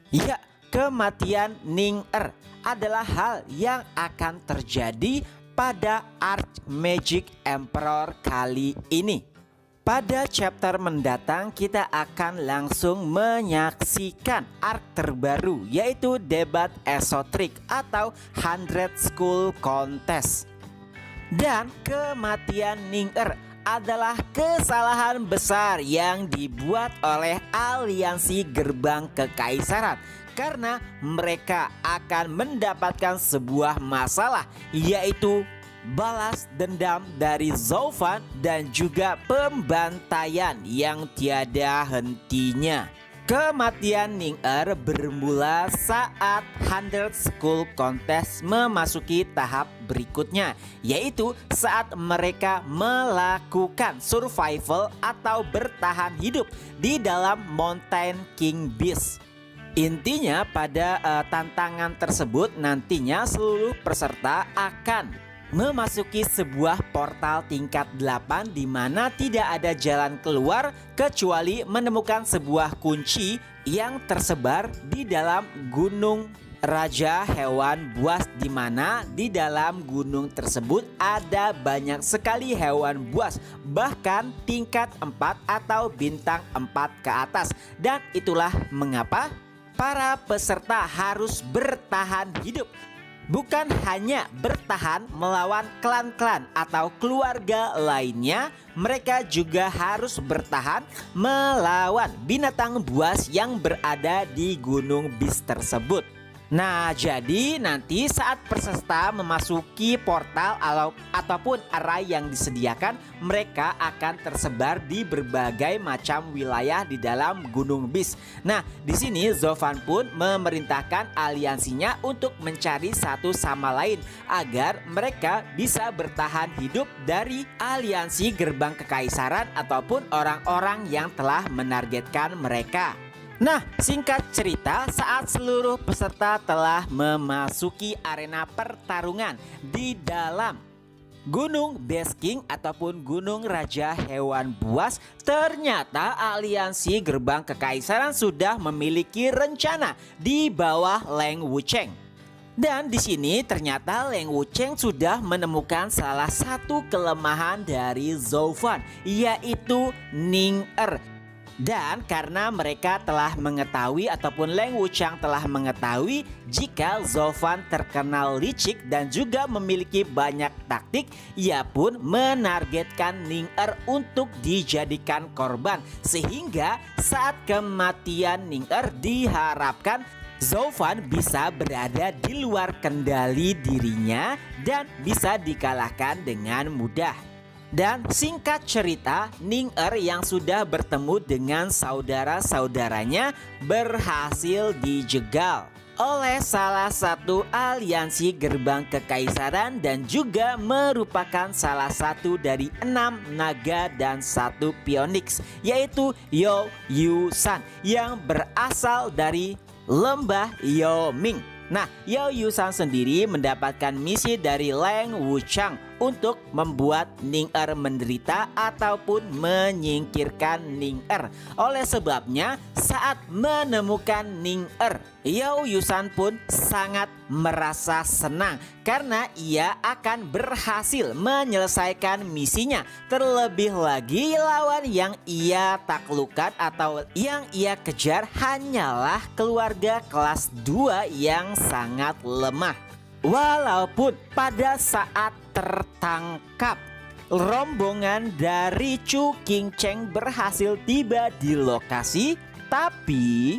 Ya, kematian Ning-Er adalah hal yang akan terjadi pada Archmagic Emperor kali ini. Pada chapter mendatang kita akan langsung menyaksikan arc terbaru, yaitu debat esotrik atau 100 School Contest. Dan kematian Ning-Er adalah kesalahan besar yang dibuat oleh aliansi Gerbang Kekaisaran, karena mereka akan mendapatkan sebuah masalah, yaitu balas dendam dari Zovan dan juga pembantaian yang tiada hentinya. Kematian Ning-Er bermula saat 100 School Contest memasuki tahap berikutnya, yaitu saat mereka melakukan survival atau bertahan hidup di dalam Mountain King Beast. Intinya pada tantangan tersebut nantinya seluruh peserta akan memasuki sebuah portal tingkat 8 di mana tidak ada jalan keluar kecuali menemukan sebuah kunci yang tersebar di dalam gunung Raja Hewan Buas, di mana di dalam gunung tersebut ada banyak sekali hewan buas, bahkan tingkat 4 atau bintang 4 ke atas. Dan itulah mengapa para peserta harus bertahan hidup. Bukan hanya bertahan melawan klan-klan atau keluarga lainnya, mereka juga harus bertahan melawan binatang buas yang berada di Gunung Beast tersebut. Nah, jadi nanti saat peserta memasuki portal ataupun array yang disediakan, mereka akan tersebar di berbagai macam wilayah di dalam Gunung Beast. Nah, di sini Zovan pun memerintahkan aliansinya untuk mencari satu sama lain agar mereka bisa bertahan hidup dari aliansi Gerbang Kekaisaran ataupun orang-orang yang telah menargetkan mereka. Nah, singkat cerita, saat seluruh peserta telah memasuki arena pertarungan di dalam Gunung Beast King ataupun Gunung Raja Hewan Buas, ternyata aliansi Gerbang Kekaisaran sudah memiliki rencana di bawah Leng Wucheng. Dan di sini ternyata Leng Wucheng sudah menemukan salah satu kelemahan dari Zovan, yaitu Ning-Er. Dan karena mereka telah mengetahui ataupun Leng Wucheng telah mengetahui jika Zovan terkenal licik dan juga memiliki banyak taktik, ia pun menargetkan Ning-Er untuk dijadikan korban, sehingga saat kematian Ning-Er diharapkan Zovan bisa berada di luar kendali dirinya dan bisa dikalahkan dengan mudah. Dan singkat cerita, Ning-Er yang sudah bertemu dengan saudara-saudaranya berhasil dijegal oleh salah satu aliansi Gerbang Kekaisaran dan juga merupakan salah satu dari 6 naga dan 1 pionix, yaitu Yo Yu-san yang berasal dari lembah Yoming. Nah, Yo Yu-san sendiri mendapatkan misi dari Leng Wucheng untuk membuat Ning-Er menderita ataupun menyingkirkan Ning-Er. Oleh sebabnya, saat menemukan Ning-Er, Yo Yu-san pun sangat merasa senang karena ia akan berhasil menyelesaikan misinya. Terlebih lagi lawan yang ia taklukkan atau yang ia kejar hanyalah keluarga kelas 2 yang sangat lemah. Walaupun pada saat tertangkap, rombongan dari Chu Qingcheng berhasil tiba di lokasi, tapi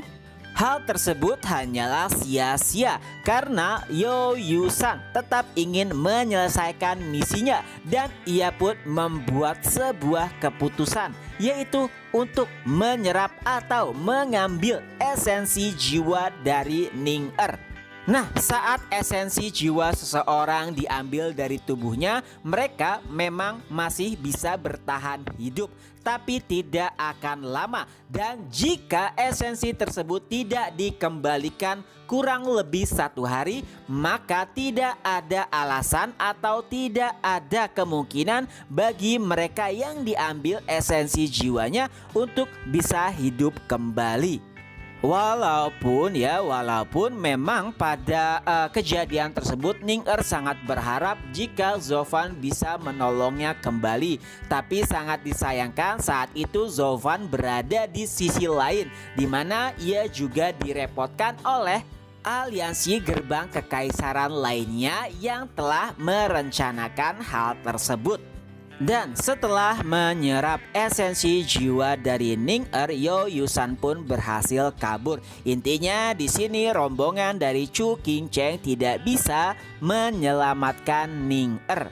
hal tersebut hanyalah sia-sia karena Yo Yu-san tetap ingin menyelesaikan misinya dan ia pun membuat sebuah keputusan, yaitu untuk menyerap atau mengambil esensi jiwa dari Ning-Er. Nah, saat esensi jiwa seseorang diambil dari tubuhnya, mereka memang masih bisa bertahan hidup, tapi tidak akan lama. Dan jika esensi tersebut tidak dikembalikan kurang lebih 1 hari, maka tidak ada alasan atau tidak ada kemungkinan bagi mereka yang diambil esensi jiwanya untuk bisa hidup kembali. Walaupun memang pada kejadian tersebut Ning-er sangat berharap jika Zovan bisa menolongnya kembali. Tapi sangat disayangkan saat itu Zovan berada di sisi lain, di mana ia juga direpotkan oleh aliansi gerbang kekaisaran lainnya yang telah merencanakan hal tersebut. Dan setelah menyerap esensi jiwa dari Ning-er, Yoyusan pun berhasil kabur. Intinya di sini rombongan dari Chu Qingcheng tidak bisa menyelamatkan Ning-er.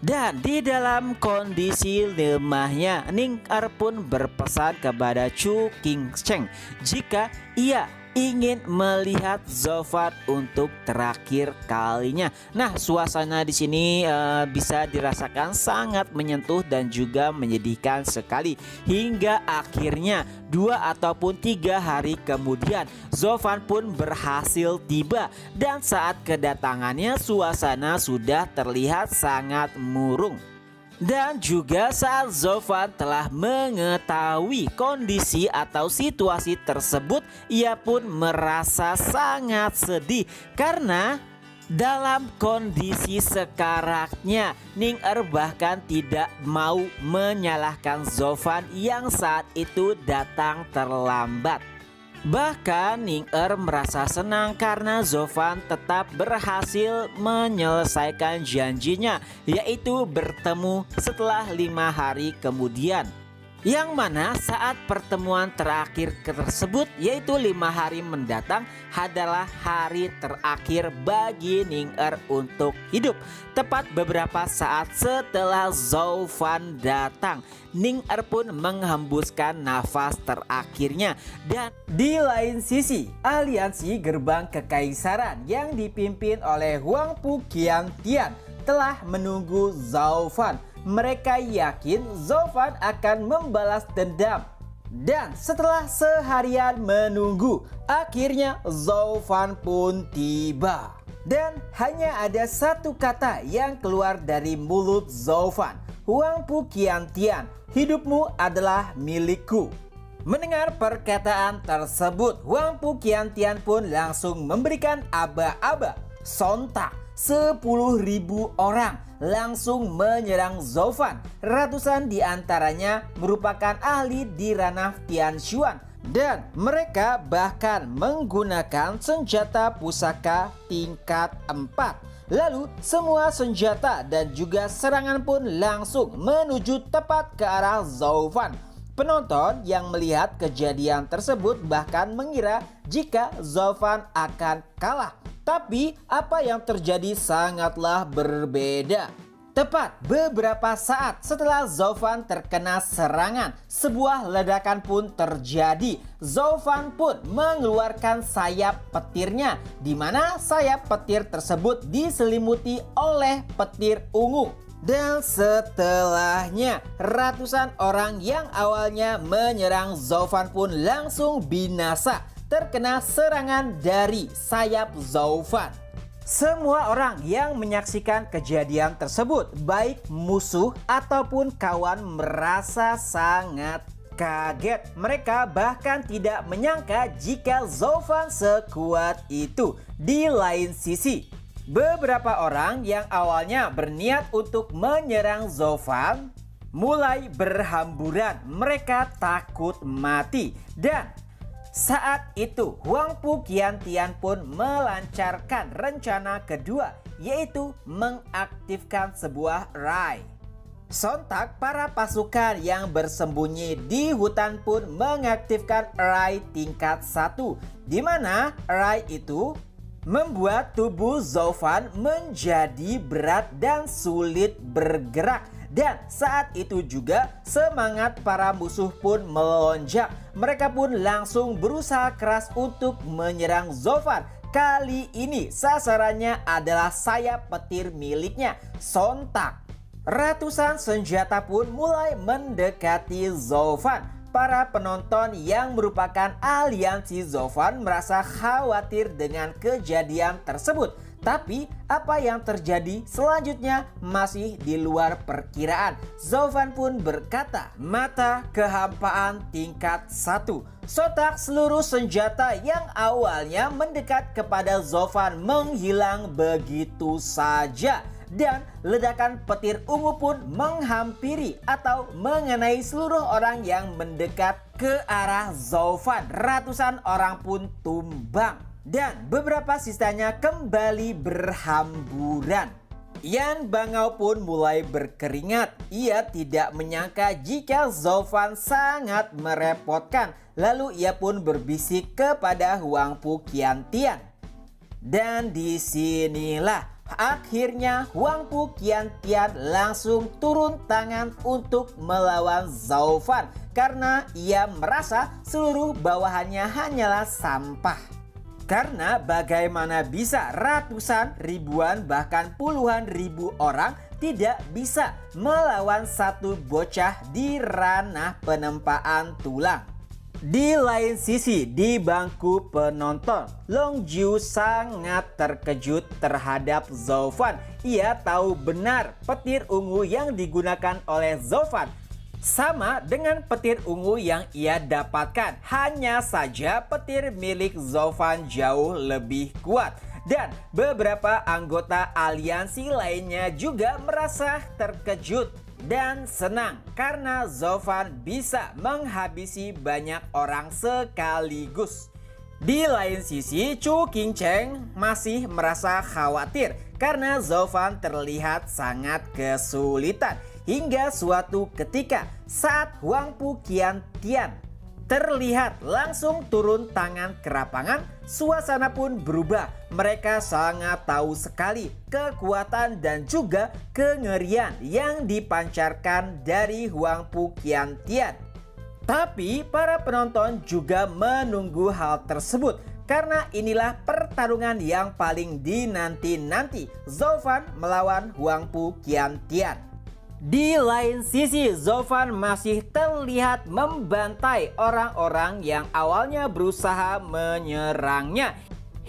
Dan di dalam kondisi lemahnya, Ning-er pun berpesan kepada Chu Qingcheng jika ia ingin melihat Zovan untuk terakhir kalinya. Nah, suasana di sini bisa dirasakan sangat menyentuh dan juga menyedihkan sekali. Hingga akhirnya 2 ataupun 3 hari kemudian Zovan pun berhasil tiba, dan saat kedatangannya suasana sudah terlihat sangat murung. Dan juga saat Zovan telah mengetahui kondisi atau situasi tersebut, ia pun merasa sangat sedih karena dalam kondisi sekarangnya Ning-er bahkan tidak mau menyalahkan Zovan yang saat itu datang terlambat. Bahkan Ning-er merasa senang karena Zovan tetap berhasil menyelesaikan janjinya, yaitu bertemu setelah 5 hari kemudian. Yang mana saat pertemuan terakhir tersebut, yaitu 5 hari mendatang, adalah hari terakhir bagi Ning-er untuk hidup. Tepat beberapa saat setelah Zovan datang, Ning-er pun menghembuskan nafas terakhirnya. Dan di lain sisi, aliansi gerbang kekaisaran yang dipimpin oleh Huangpu Qiantian telah menunggu Zovan. Mereka yakin Zovan akan membalas dendam. Dan setelah seharian menunggu, akhirnya Zovan pun tiba. Dan hanya ada satu kata yang keluar dari mulut Zovan. Huangpu Qiantian, hidupmu adalah milikku. Mendengar perkataan tersebut, Huangpu Qiantian pun langsung memberikan aba-aba. Sontak 10.000 orang langsung menyerang Zovan. Ratusan di antaranya merupakan ahli di ranah Tianshuan, dan mereka bahkan menggunakan senjata pusaka tingkat 4. Lalu semua senjata dan juga serangan pun langsung menuju tepat ke arah Zovan. Penonton yang melihat kejadian tersebut bahkan mengira jika Zovan akan kalah. Tapi apa yang terjadi sangatlah berbeda. Tepat beberapa saat setelah Zovan terkena serangan, sebuah ledakan pun terjadi. Zovan pun mengeluarkan sayap petirnya, di mana sayap petir tersebut diselimuti oleh petir ungu. Dan setelahnya, ratusan orang yang awalnya menyerang Zovan pun langsung binasa terkena serangan dari sayap Zovan. Semua orang yang menyaksikan kejadian tersebut, baik musuh ataupun kawan, merasa sangat kaget. Mereka bahkan tidak menyangka jika Zovan sekuat itu. Di lain sisi, beberapa orang yang awalnya berniat untuk menyerang Zovan mulai berhamburan. Mereka takut mati. Dan saat itu Huangpu Qiantian pun melancarkan rencana kedua, yaitu mengaktifkan sebuah rai. Sontak para pasukan yang bersembunyi di hutan pun mengaktifkan rai tingkat 1, di mana rai itu membuat tubuh Zovan menjadi berat dan sulit bergerak. Dan saat itu juga semangat para musuh pun melonjak. Mereka pun langsung berusaha keras untuk menyerang Zovan. Kali ini sasarannya adalah sayap petir miliknya. Sontak ratusan senjata pun mulai mendekati Zovan. para penonton yang merupakan aliansi Zovan merasa khawatir dengan kejadian tersebut. Tapi apa yang terjadi selanjutnya masih di luar perkiraan. Zovan pun berkata, mata kehampaan tingkat 1. Sontak seluruh senjata yang awalnya mendekat kepada Zovan menghilang begitu saja. Dan ledakan petir ungu pun menghampiri atau mengenai seluruh orang yang mendekat ke arah Zovan. Ratusan orang pun tumbang. Dan beberapa sisanya kembali berhamburan. Yan Bangau pun mulai berkeringat. Ia tidak menyangka jika Zovan sangat merepotkan. Lalu ia pun berbisik kepada Huang Pu Qiantian. Dan disinilah akhirnya Huang Pu Qiantian langsung turun tangan untuk melawan Zovan. Karena ia merasa seluruh bawahannya hanyalah sampah. Karena bagaimana bisa ratusan, ribuan, bahkan puluhan ribu orang tidak bisa melawan satu bocah di ranah penempaan tulang. Di lain sisi, di bangku penonton, Long Jiu sangat terkejut terhadap Zovan. Ia tahu benar petir ungu yang digunakan oleh Zovan sama dengan petir ungu yang ia dapatkan. Hanya saja petir milik Zovan jauh lebih kuat. Dan beberapa anggota aliansi lainnya juga merasa terkejut dan senang karena Zovan bisa menghabisi banyak orang sekaligus. Di lain sisi, Chu Qingcheng masih merasa khawatir karena Zovan terlihat sangat kesulitan. Hingga suatu ketika saat Huang Pu Qiantian terlihat langsung turun tangan ke lapangan, suasana pun berubah. Mereka sangat tahu sekali kekuatan dan juga kengerian yang dipancarkan dari Huang Pu Qiantian. Tapi para penonton juga menunggu hal tersebut karena inilah pertarungan yang paling dinanti-nanti, Zovan melawan Huang Pu Qiantian. Di lain sisi, Zovan masih terlihat membantai orang-orang yang awalnya berusaha menyerangnya.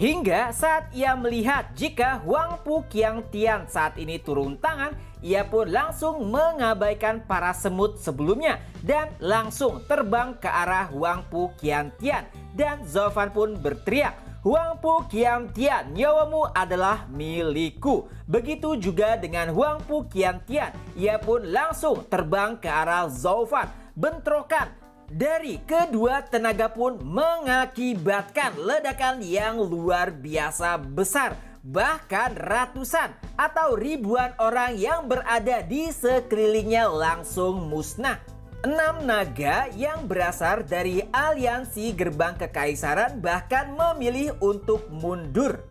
Hingga saat ia melihat jika Huang Pu Qiantian saat ini turun tangan, ia pun langsung mengabaikan para semut sebelumnya dan langsung terbang ke arah Huang Pu Qiantian. Dan Zovan pun berteriak, Huang Pu Qiantian, nyawamu adalah milikku. Begitu juga dengan Huang Pu Qiantian, ia pun langsung terbang ke arah Zovan. Bentrokan dari kedua tenaga pun mengakibatkan ledakan yang luar biasa besar. Bahkan ratusan atau ribuan orang yang berada di sekelilingnya langsung musnah. 6 naga yang berasal dari aliansi gerbang kekaisaran bahkan memilih untuk mundur.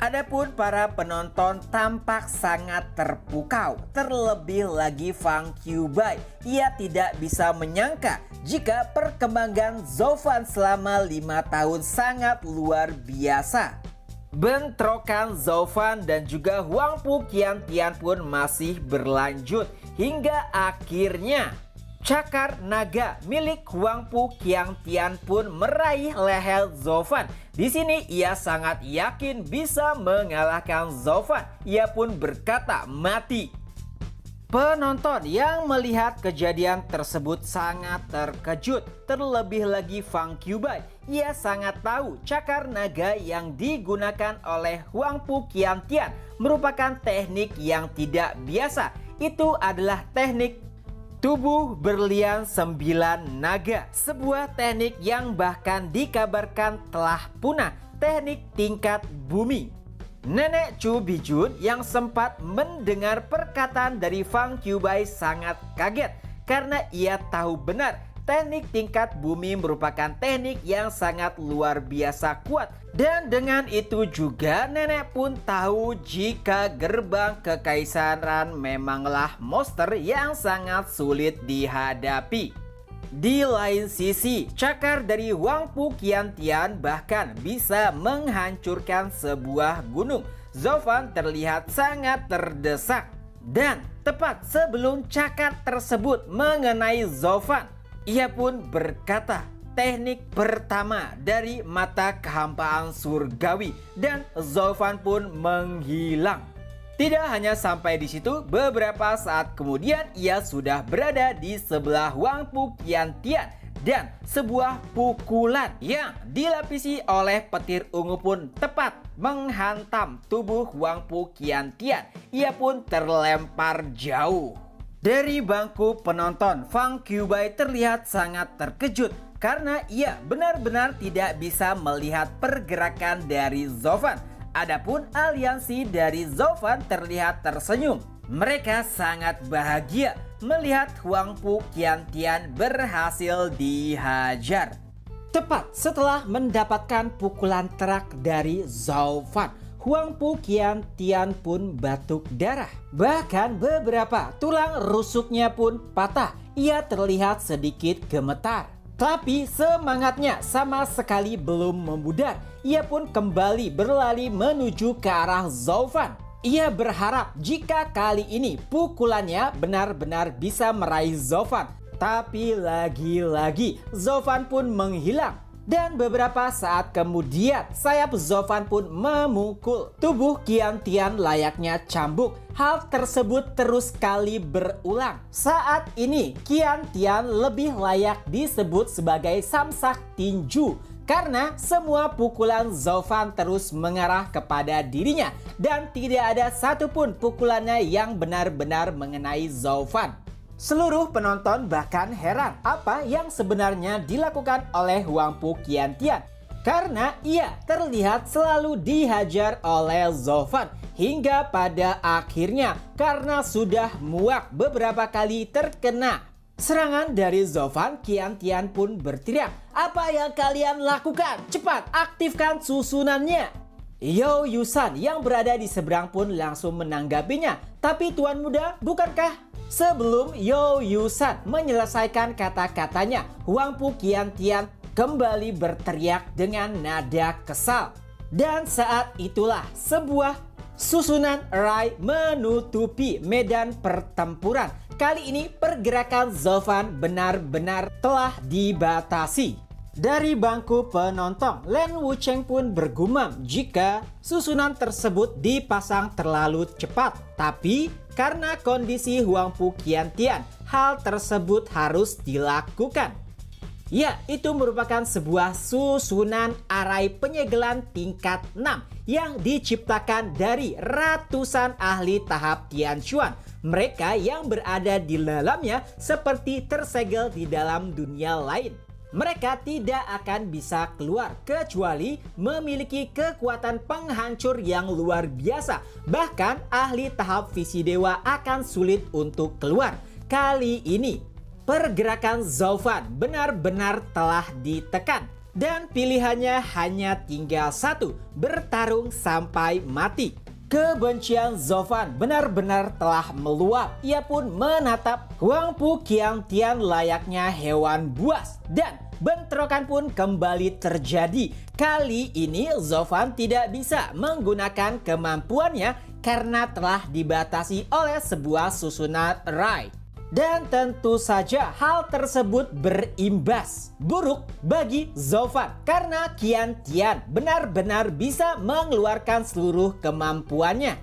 Adapun para penonton tampak sangat terpukau. Terlebih lagi Fang Qiubai. Ia tidak bisa menyangka jika perkembangan Zovan selama 5 tahun sangat luar biasa. Bentrokan Zovan dan juga Huang Pu Qiantian pun masih berlanjut hingga akhirnya cakar naga milik Huang Pu Qiantian pun meraih leher Zovan. Di sini ia sangat yakin bisa mengalahkan Zovan. Ia pun berkata mati. Penonton yang melihat kejadian tersebut sangat terkejut. Terlebih lagi Fang Qiubai. Ia sangat tahu cakar naga yang digunakan oleh Huang Pu Qiantian merupakan teknik yang tidak biasa. Itu adalah teknik tubuh berlian 9 naga. Sebuah teknik yang bahkan dikabarkan telah punah. Teknik tingkat bumi. Nenek Chu Bijun yang sempat mendengar perkataan dari Fang Qiubai sangat kaget. Karena ia tahu benar teknik tingkat bumi merupakan teknik yang sangat luar biasa kuat. Dan dengan itu juga nenek pun tahu jika gerbang kekaisaran memanglah monster yang sangat sulit dihadapi. Di lain sisi, cakar dari Huang Pu Qiantian bahkan bisa menghancurkan sebuah gunung. Zovan terlihat sangat terdesak. Dan tepat sebelum cakar tersebut mengenai Zovan, Ia pun berkata, teknik pertama dari mata kehampaan surgawi, dan Zofan pun menghilang. Tidak hanya sampai di situ, beberapa saat kemudian ia sudah berada di sebelah Wang Pu Qiantian, dan sebuah pukulan yang dilapisi oleh petir ungu pun tepat menghantam tubuh Wang Pu Qiantian. Ia pun terlempar jauh. Dari bangku penonton, Fang Qiubai terlihat sangat terkejut karena ia benar-benar tidak bisa melihat pergerakan dari Zofan. Adapun aliansi dari Zofan terlihat tersenyum. Mereka sangat bahagia melihat Wang Pu Qiantian berhasil dihajar. Tepat setelah mendapatkan pukulan terak dari Zofan, Wang Pu Qiantian pun batuk darah. Bahkan beberapa tulang rusuknya pun patah. Ia terlihat sedikit gemetar. Tapi semangatnya sama sekali belum memudar. Ia pun kembali berlari menuju ke arah Zofan. Ia berharap jika kali ini pukulannya benar-benar bisa meraih Zofan. Tapi lagi-lagi Zofan pun menghilang. Dan beberapa saat kemudian sayap Zofan pun memukul tubuh Qiantian layaknya cambuk. Hal tersebut terus kali berulang. Saat ini Qiantian lebih layak disebut sebagai samsak tinju karena semua pukulan Zofan terus mengarah kepada dirinya dan tidak ada satupun pukulannya yang benar-benar mengenai Zofan. Seluruh penonton bahkan heran apa yang sebenarnya dilakukan oleh Wang Pu Qiantian karena ia terlihat selalu dihajar oleh Zofan hingga pada akhirnya karena sudah muak beberapa kali terkena serangan dari Zofan, Qiantian pun berteriak, "Apa yang kalian lakukan? Cepat aktifkan susunannya!" Yo Yusan yang berada di seberang pun langsung menanggapinya. Tapi tuan muda, bukankah? Sebelum Yo Yusan menyelesaikan kata-katanya, Wang Pu Qiantian kembali berteriak dengan nada kesal. Dan saat itulah sebuah susunan Rai menutupi medan pertempuran. Kali ini pergerakan Zofan benar-benar telah dibatasi. Dari bangku penonton, Lin Wucheng pun bergumam jika susunan tersebut dipasang terlalu cepat. Tapi karena kondisi Wang Pu Qiantian, hal tersebut harus dilakukan. Ya, itu merupakan sebuah susunan arai penyegelan tingkat 6 yang diciptakan dari ratusan ahli tahap Tianquan. Mereka yang berada di dalamnya seperti tersegel di dalam dunia lain. Mereka tidak akan bisa keluar kecuali memiliki kekuatan penghancur yang luar biasa. Bahkan ahli tahap visi dewa akan sulit untuk keluar. Kali ini pergerakan Zofan benar-benar telah ditekan. Dan pilihannya hanya tinggal satu, bertarung sampai mati. Kebencian Zofan benar-benar telah meluap. Ia pun menatap Wang Pu Qiantian layaknya hewan buas. Dan bentrokan pun kembali terjadi. Kali ini Zofan tidak bisa menggunakan kemampuannya karena telah dibatasi oleh sebuah susunan Rai. Dan tentu saja hal tersebut berimbas buruk bagi Zofan karena Qiantian benar-benar bisa mengeluarkan seluruh kemampuannya.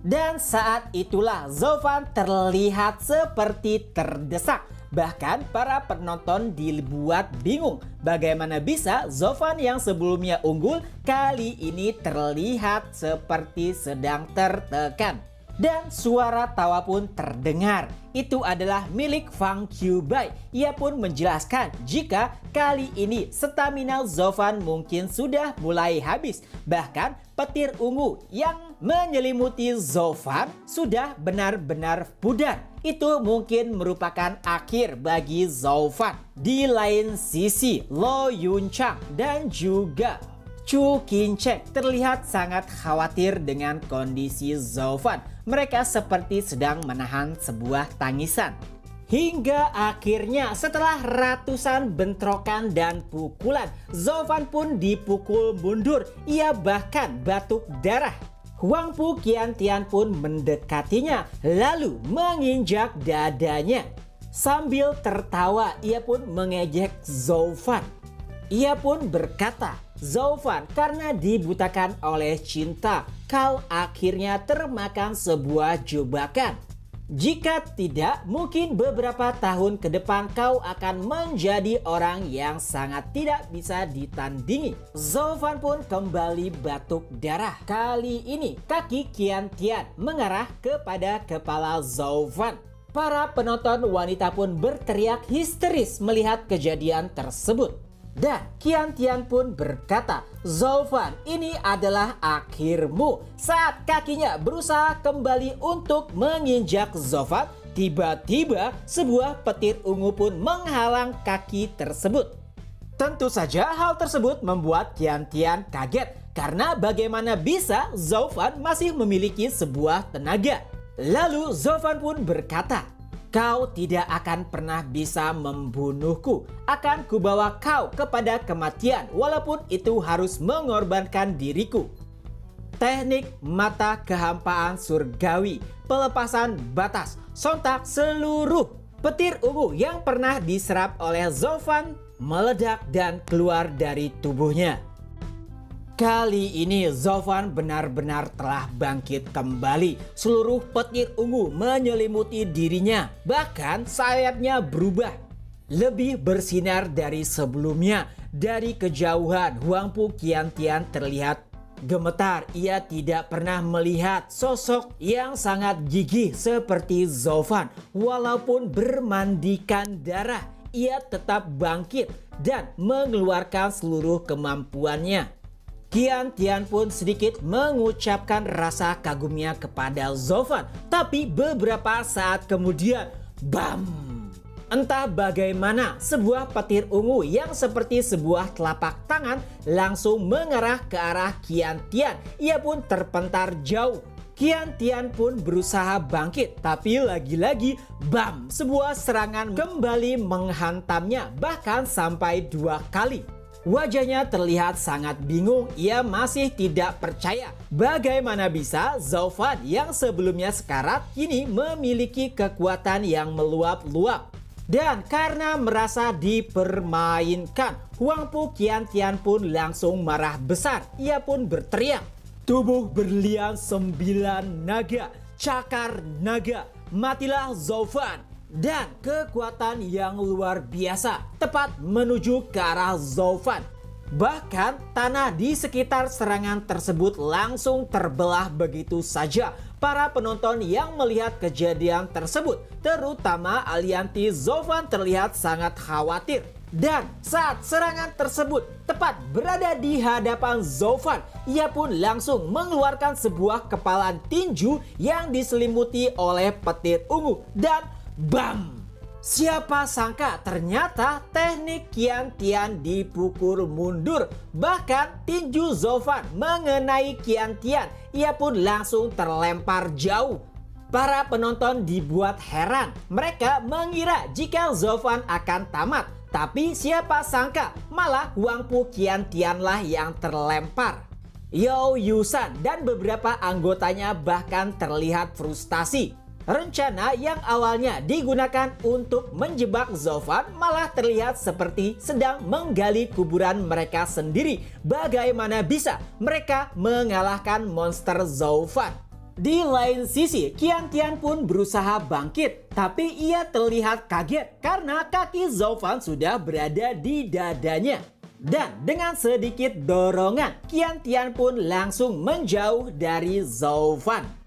Dan saat itulah Zofan terlihat seperti terdesak. Bahkan para penonton dibuat bingung bagaimana bisa Zofan yang sebelumnya unggul kali ini terlihat seperti sedang tertekan. Dan suara tawa pun terdengar. Itu adalah milik Fang Qiubai. Ia pun menjelaskan jika kali ini stamina Zofan mungkin sudah mulai habis. Bahkan petir ungu yang menyelimuti Zofan sudah benar-benar pudar. Itu mungkin merupakan akhir bagi Zofan. Di lain sisi, Lo Yunchang dan juga Chu Qincheng terlihat sangat khawatir dengan kondisi Zofan. Mereka seperti sedang menahan sebuah tangisan. Hingga akhirnya setelah ratusan bentrokan dan pukulan, Zofan pun dipukul mundur. Ia bahkan batuk darah. Wang Pu Qiantian pun mendekatinya lalu menginjak dadanya. Sambil tertawa, ia pun mengejek Zhou Fan. Ia pun berkata, "Zhou Fan, karena dibutakan oleh cinta, kau akhirnya termakan sebuah jebakan. Jika tidak, mungkin beberapa tahun ke depan kau akan menjadi orang yang sangat tidak bisa ditandingi." Zhou Fan pun kembali batuk darah. Kali ini kaki Qian Tian mengarah kepada kepala Zhou Fan. Para penonton wanita pun berteriak histeris melihat kejadian tersebut. Dan Qian Tian pun berkata, "Zhou Fan, ini adalah akhirmu." Saat kakinya berusaha kembali untuk menginjak Zhou Fan, tiba-tiba sebuah petir ungu pun menghalang kaki tersebut. Tentu saja hal tersebut membuat Qian Tian kaget, karena bagaimana bisa Zhou Fan masih memiliki sebuah tenaga. Lalu Zhou Fan pun berkata, "Kau tidak akan pernah bisa membunuhku. Akan kubawa kau kepada kematian walaupun itu harus mengorbankan diriku." Teknik mata kehampaan surgawi, pelepasan batas, sontak seluruh petir ungu yang pernah diserap oleh Zhou Fan meledak dan keluar dari tubuhnya. Kali ini Zhou Fan benar-benar telah bangkit kembali. Seluruh petir ungu menyelimuti dirinya. Bahkan sayapnya berubah, lebih bersinar dari sebelumnya. Dari kejauhan, Huangpu Qian Tian terlihat gemetar. Ia tidak pernah melihat sosok yang sangat gigih seperti Zhou Fan. Walaupun bermandikan darah, ia tetap bangkit dan mengeluarkan seluruh kemampuannya. Qian Tian pun sedikit mengucapkan rasa kagumnya kepada Zhou Fan. Tapi beberapa saat kemudian, bam! Entah bagaimana, sebuah petir ungu yang seperti sebuah telapak tangan langsung mengarah ke arah Qian Tian. Ia pun terpentar jauh. Qian Tian pun berusaha bangkit, tapi lagi-lagi bam! Sebuah serangan kembali menghantamnya, bahkan sampai 2 kali. Wajahnya terlihat sangat bingung. Ia masih tidak percaya bagaimana bisa Zhou Fan yang sebelumnya sekarat kini memiliki kekuatan yang meluap-luap. Dan karena merasa dipermainkan, Huangpu Qian Tian pun langsung marah besar. Ia pun berteriak, "Tubuh berlian 9 naga, cakar naga, matilah Zhou Fan!" Dan kekuatan yang luar biasa tepat menuju ke arah Zhou Fan. Bahkan tanah di sekitar serangan tersebut langsung terbelah begitu saja. Para penonton yang melihat kejadian tersebut, terutama alianti Zhou Fan, terlihat sangat khawatir. Dan saat serangan tersebut tepat berada di hadapan Zhou Fan, ia pun langsung mengeluarkan sebuah kepalan tinju yang diselimuti oleh petir ungu dan bam! Siapa sangka ternyata teknik Qian Tian dipukul mundur. Bahkan tinju Zhou Fan mengenai Qian Tian, ia pun langsung terlempar jauh. Para penonton dibuat heran. Mereka mengira jika Zhou Fan akan tamat. Tapi siapa sangka malah Huangpu Qian Tian lah yang terlempar. Yao Yusan dan beberapa anggotanya bahkan terlihat frustasi. Rencana yang awalnya digunakan untuk menjebak Zhou Fan malah terlihat seperti sedang menggali kuburan mereka sendiri. Bagaimana bisa mereka mengalahkan monster Zhou Fan? Di lain sisi, Qian Tian pun berusaha bangkit, tapi ia terlihat kaget karena kaki Zhou Fan sudah berada di dadanya. Dan dengan sedikit dorongan, Qian Tian pun langsung menjauh dari Zhou Fan.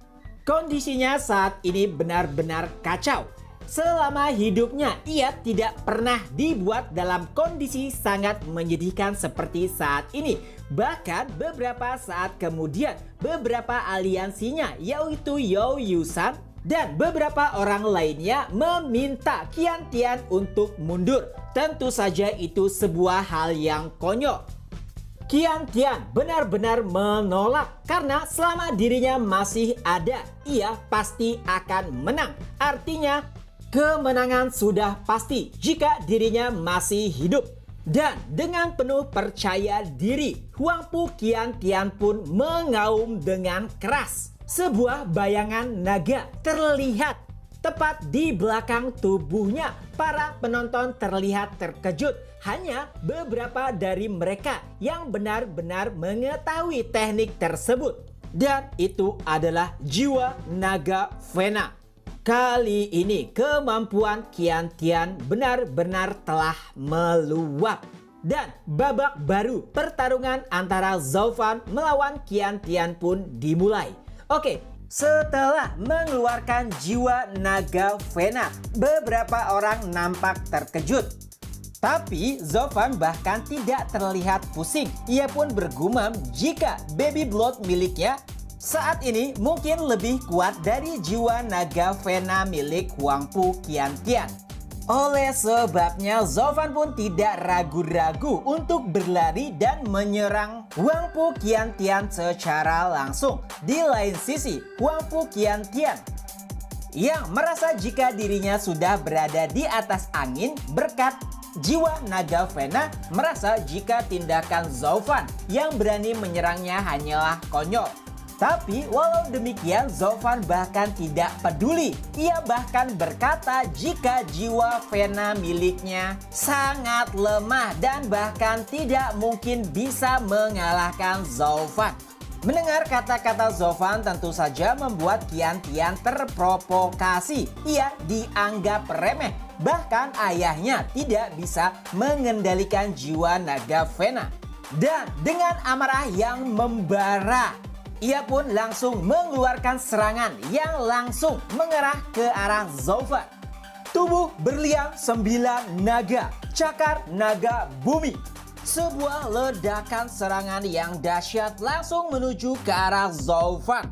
Kondisinya saat ini benar-benar kacau. Selama hidupnya ia tidak pernah dibuat dalam kondisi sangat menyedihkan seperti saat ini. Bahkan beberapa saat kemudian beberapa aliansinya yaitu Yao Yusan dan beberapa orang lainnya meminta Qian Tian untuk mundur. Tentu saja itu sebuah hal yang konyol. Qian Tian benar-benar menolak karena selama dirinya masih ada, ia pasti akan menang. Artinya kemenangan sudah pasti jika dirinya masih hidup. Dan dengan penuh percaya diri, Huangpu Qian Tian pun mengaum dengan keras. Sebuah bayangan naga terlihat tepat di belakang tubuhnya. Para penonton terlihat terkejut. Hanya beberapa dari mereka yang benar-benar mengetahui teknik tersebut. Dan itu adalah jiwa naga Vena. Kali ini kemampuan Qian Tian benar-benar telah meluap. Dan babak baru pertarungan antara Zhao Fan melawan Qian Tian pun dimulai. Oke, setelah mengeluarkan jiwa naga Vena, beberapa orang nampak terkejut. Tapi Zhao Fan bahkan tidak terlihat pusing. Ia pun bergumam jika baby blood miliknya saat ini mungkin lebih kuat dari jiwa naga Vena milik Huangpu Qian Tian. Oleh sebabnya Zhao Fan pun tidak ragu-ragu untuk berlari dan menyerang Huangpu Qian Tian secara langsung. Di lain sisi, Huangpu Qian Tian yang merasa jika dirinya sudah berada di atas angin berkat jiwa naga Vena, merasa jika tindakan Zhao Fan yang berani menyerangnya hanyalah konyol. Tapi walau demikian Zhao Fan bahkan tidak peduli. Ia bahkan berkata jika jiwa Vena miliknya sangat lemah dan bahkan tidak mungkin bisa mengalahkan Zhao Fan. Mendengar kata-kata Zhao Fan tentu saja membuat Qian Tian terprovokasi. Ia dianggap remeh. Bahkan ayahnya tidak bisa mengendalikan jiwa naga Vena. Dan dengan amarah yang membara, ia pun langsung mengeluarkan serangan yang langsung mengarah ke arah Zhao Fan. Tubuh berlian 9 naga, cakar naga bumi. Sebuah ledakan serangan yang dahsyat langsung menuju ke arah Zhao Fan.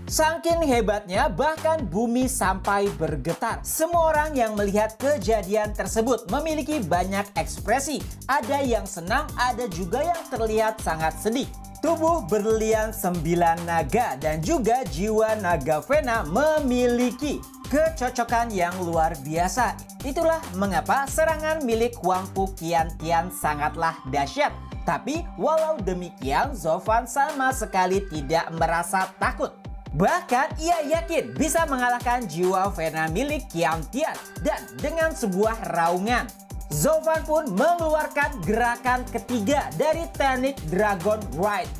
Saking hebatnya bahkan bumi sampai bergetar. Semua orang yang melihat kejadian tersebut memiliki banyak ekspresi. Ada yang senang, ada juga yang terlihat sangat sedih. Tubuh berlian 9 naga dan juga jiwa naga Vena memiliki kecocokan yang luar biasa. Itulah mengapa serangan milik Huangpu Qian Tian sangatlah dahsyat. Tapi walau demikian Zhao Fan sama sekali tidak merasa takut. Bahkan ia yakin bisa mengalahkan jiwa Vena milik Qian Tian. Dan dengan sebuah raungan, Zhao Fan pun mengeluarkan gerakan ketiga dari teknik Dragon Ride.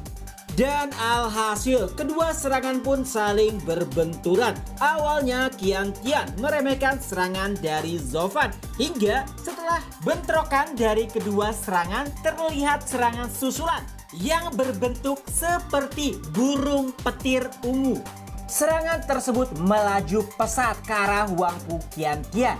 Dan alhasil kedua serangan pun saling berbenturan. Awalnya Qian Tian meremehkan serangan dari Zhao Fan. Hingga setelah bentrokan dari kedua serangan terlihat serangan susulan yang berbentuk seperti burung petir ungu. Serangan tersebut melaju pesat ke arah Huangpu Qian Tian.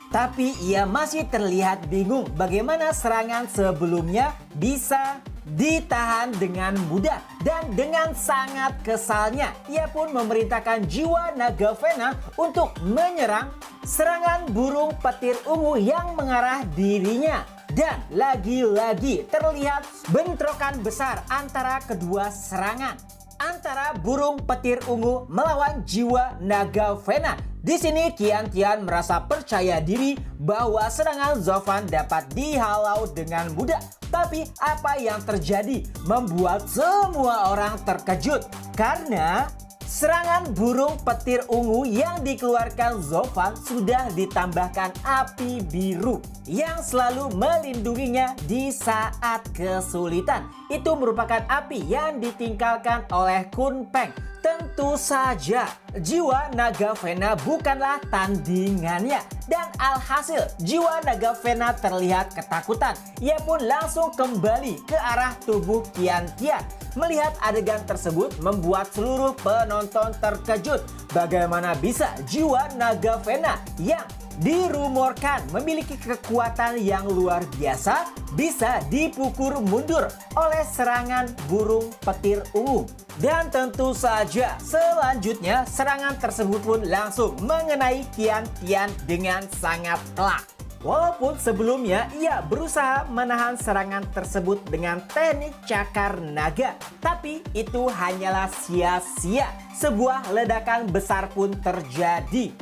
Tapi ia masih terlihat bingung bagaimana serangan sebelumnya bisa ditahan dengan mudah. Dan dengan sangat kesalnya, ia pun memerintahkan jiwa naga Vena untuk menyerang serangan burung petir ungu yang mengarah dirinya. Dan lagi-lagi terlihat bentrokan besar antara kedua serangan. Antara burung petir ungu melawan jiwa naga Vena. Di sini Qian Tian merasa percaya diri bahwa serangan Zhao Fan dapat dihalau dengan mudah. Tapi apa yang terjadi membuat semua orang terkejut. Karena serangan burung petir ungu yang dikeluarkan Zhao Fan sudah ditambahkan api biru yang selalu melindunginya di saat kesulitan. Itu merupakan api yang ditinggalkan oleh Kun Peng. Tentu saja jiwa naga Vena bukanlah tandingannya. Dan alhasil jiwa naga Vena terlihat ketakutan. Ia pun langsung kembali ke arah tubuh Qian Tian. Melihat adegan tersebut membuat seluruh penonton terkejut. Bagaimana bisa jiwa naga Vena yang dirumorkan memiliki kekuatan yang luar biasa bisa dipukul mundur oleh serangan burung petir ungu. Dan tentu saja selanjutnya serangan tersebut pun langsung mengenai Qian Tian dengan sangat telak. Walaupun sebelumnya ia berusaha menahan serangan tersebut dengan teknik cakar naga, tapi itu hanyalah sia-sia. Sebuah ledakan besar pun terjadi.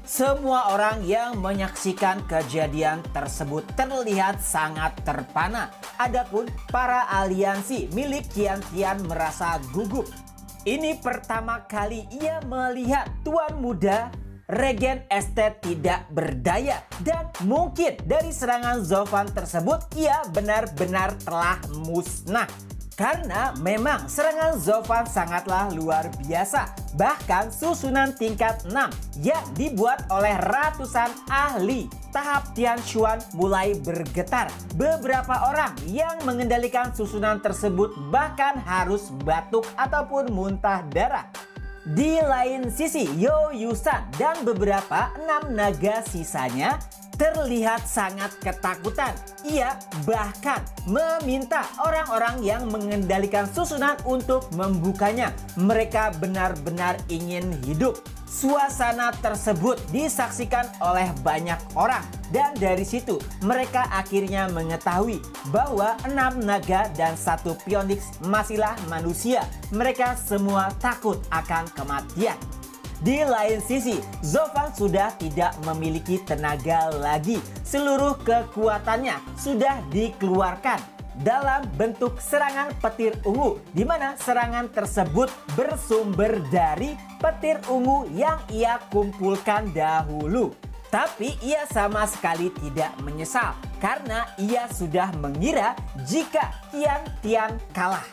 Semua orang yang menyaksikan kejadian tersebut terlihat sangat terpana. Adapun para aliansi milik Qian Tian merasa gugup. Ini pertama kali ia melihat tuan muda Regen Estet tidak berdaya dan mungkin dari serangan Zovan tersebut ia benar-benar telah musnah. Karena memang serangan Zovan sangatlah luar biasa. Bahkan susunan tingkat 6 yang dibuat oleh ratusan ahli tahap Tianshuan mulai bergetar. Beberapa orang yang mengendalikan susunan tersebut bahkan harus batuk ataupun muntah darah. Di lain sisi, You Yusan dan beberapa 6 naga sisanya terlihat sangat ketakutan. Ia bahkan meminta orang-orang yang mengendalikan susunan untuk membukanya. Mereka benar-benar ingin hidup. Suasana tersebut disaksikan oleh banyak orang dan dari situ mereka akhirnya mengetahui bahwa 6 naga dan 1 Phoenix masihlah manusia. Mereka semua takut akan kematian. Di lain sisi, Zovan sudah tidak memiliki tenaga lagi. Seluruh kekuatannya sudah dikeluarkan dalam bentuk serangan petir ungu, di mana serangan tersebut bersumber dari petir ungu yang ia kumpulkan dahulu. Tapi ia sama sekali tidak menyesal karena ia sudah mengira jika Tian kalah.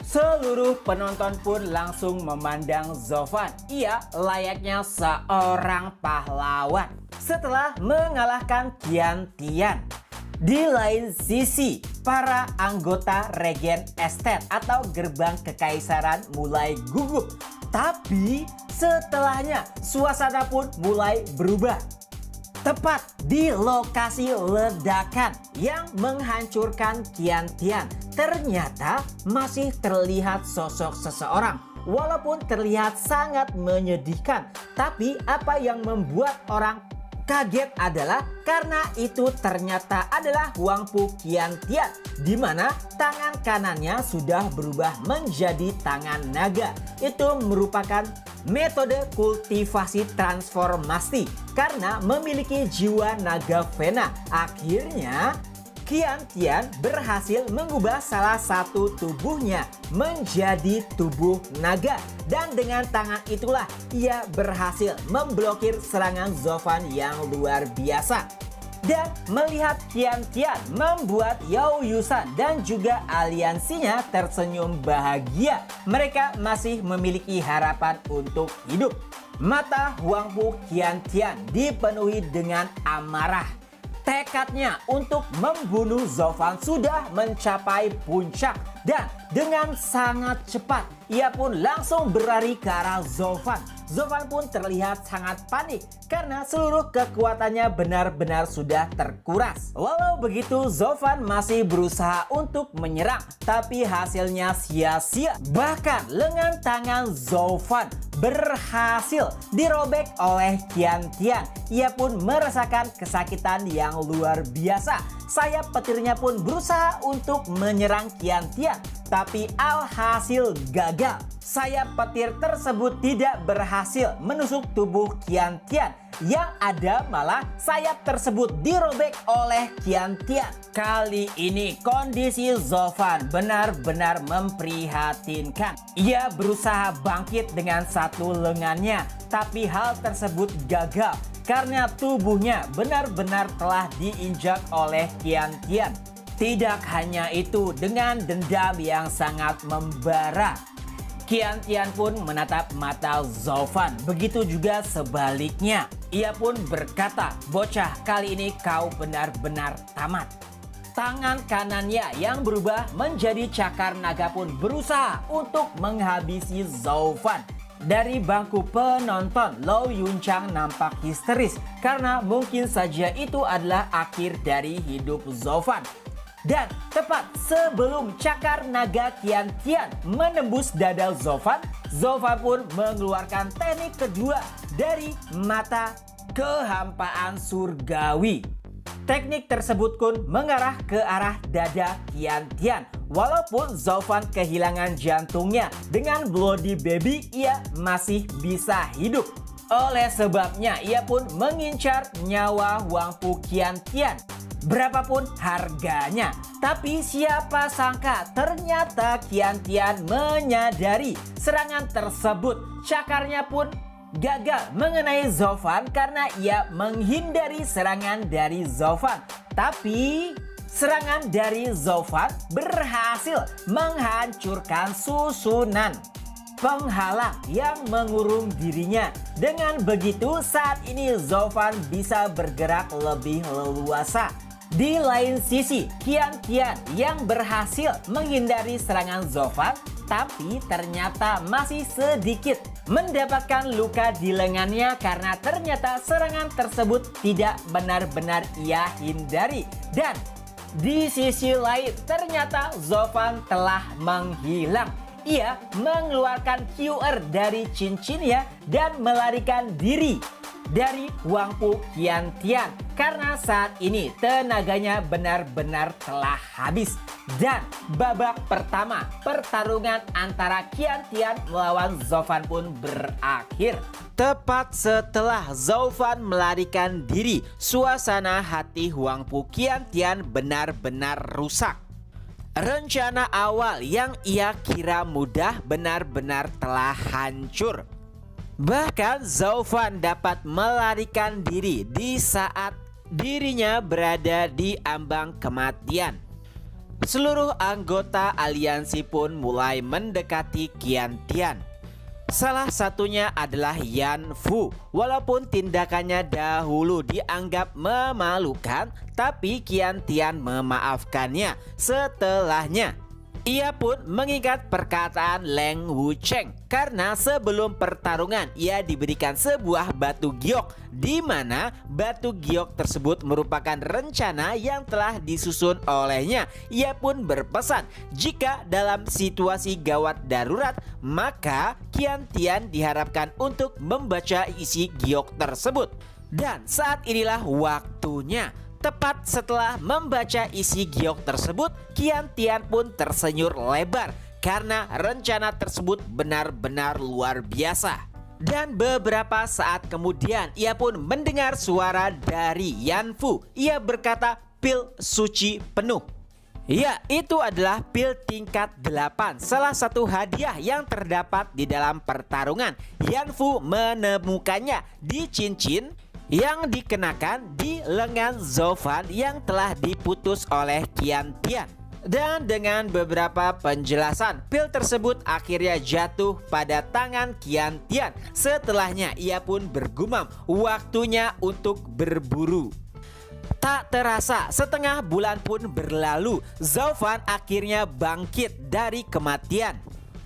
Seluruh penonton pun langsung memandang Zovan. Ia layaknya seorang pahlawan setelah mengalahkan Tian. Di lain sisi, para anggota Regen Estet atau gerbang kekaisaran mulai gugup. Tapi setelahnya suasana pun mulai berubah. Tepat di lokasi ledakan yang menghancurkan Tian, ternyata masih terlihat sosok seseorang. Walaupun terlihat sangat menyedihkan, tapi apa yang membuat orang kaget adalah karena itu ternyata adalah Huangpu Qian, di mana tangan kanannya sudah berubah menjadi tangan naga. Itu merupakan metode kultivasi transformasi karena memiliki jiwa naga Vena. Akhirnya Qian berhasil mengubah salah satu tubuhnya menjadi tubuh naga. Dan dengan tangan itulah ia berhasil memblokir serangan Zovan yang luar biasa. Dan melihat Qian membuat Yao Yusan dan juga aliansinya tersenyum bahagia. Mereka masih memiliki harapan untuk hidup. Mata Huangpu Qian dipenuhi dengan amarah. Tekadnya untuk membunuh Zovan sudah mencapai puncak dan dengan sangat cepat ia pun langsung berlari ke arah Zovan. Zovan pun terlihat sangat panik karena seluruh kekuatannya benar-benar sudah terkuras. Walau begitu, Zovan masih berusaha untuk menyerang, tapi hasilnya sia-sia. Bahkan lengan tangan Zovan berhasil dirobek oleh Qian. Ia pun merasakan kesakitan yang luar biasa. Sayap petirnya pun berusaha untuk menyerang Qian, tapi alhasil gagal. Sayap petir tersebut tidak berhasil menusuk tubuh Qian. Yang ada malah sayap tersebut dirobek oleh Qian. Kali ini kondisi Zovan benar-benar memprihatinkan. Ia berusaha bangkit dengan satu lengannya, tapi hal tersebut gagal karena tubuhnya benar-benar telah diinjak oleh Qian. Tidak hanya itu, dengan dendam yang sangat membara, Qian pun menatap mata Zovan. Begitu juga sebaliknya. Ia pun berkata, "Bocah, kali ini kau benar-benar tamat." Tangan kanannya yang berubah menjadi cakar naga pun berusaha untuk menghabisi Zovan. Dari bangku penonton, Lau Yunchang nampak histeris karena mungkin saja itu adalah akhir dari hidup Zovan. Dan tepat sebelum cakar naga Qian menembus dada Zovan, Zovan pun mengeluarkan teknik kedua dari mata kehampaan surgawi. Teknik tersebut pun mengarah ke arah dada Qian. Walaupun Zovan kehilangan jantungnya, dengan Bloody Baby ia masih bisa hidup. Oleh sebabnya ia pun mengincar nyawa Huangpu Qian. Berapapun harganya. Tapi siapa sangka ternyata Qian menyadari serangan tersebut. Cakarnya pun gagal mengenai Zofan karena ia menghindari serangan dari Zofan. Tapi serangan dari Zofan berhasil menghancurkan susunan penghalang yang mengurung dirinya. Dengan begitu saat ini Zofan bisa bergerak lebih leluasa. Di lain sisi, Qian Tian yang berhasil menghindari serangan Zofan, tapi ternyata masih sedikit mendapatkan luka di lengannya karena ternyata serangan tersebut tidak benar-benar ia hindari. Dan di sisi lain ternyata Zofan telah menghilang. Ia mengeluarkan QR dari cincinnya dan melarikan diri dari Huangpu Qiantian karena saat ini tenaganya benar-benar telah habis. Dan babak pertama pertarungan antara Qiantian melawan Zofan pun berakhir. Tepat setelah Zofan melarikan diri, suasana hati Huangpu Qiantian benar-benar rusak. Rencana awal yang ia kira mudah benar-benar telah hancur. Bahkan Zofan dapat melarikan diri di saat dirinya berada di ambang kematian. Seluruh anggota aliansi pun mulai mendekati Qiantian. Salah satunya adalah Yan Fu. Walaupun tindakannya dahulu dianggap memalukan, tapi Qiantian memaafkannya setelahnya. Ia pun mengingat perkataan Leng Wucheng karena sebelum pertarungan ia diberikan sebuah batu giok, di mana batu giok tersebut merupakan rencana yang telah disusun olehnya. Ia pun berpesan jika dalam situasi gawat darurat maka Qiantian diharapkan untuk membaca isi giok tersebut. Dan saat inilah waktunya. Tepat setelah membaca isi giok tersebut, Qiantian pun tersenyum lebar karena rencana tersebut benar-benar luar biasa. Dan beberapa saat kemudian ia pun mendengar suara dari Yan Fu. Ia berkata pil suci penuh. Ya, itu adalah pil tingkat 8, salah satu hadiah yang terdapat di dalam pertarungan. Yan Fu menemukannya di cincin yang dikenakan di lengan Zofan yang telah diputus oleh Qiantian. Dan dengan beberapa penjelasan, pil tersebut akhirnya jatuh pada tangan Qiantian. Setelahnya ia pun bergumam, waktunya untuk berburu. Tak terasa setengah bulan pun berlalu, Zofan akhirnya bangkit dari kematian.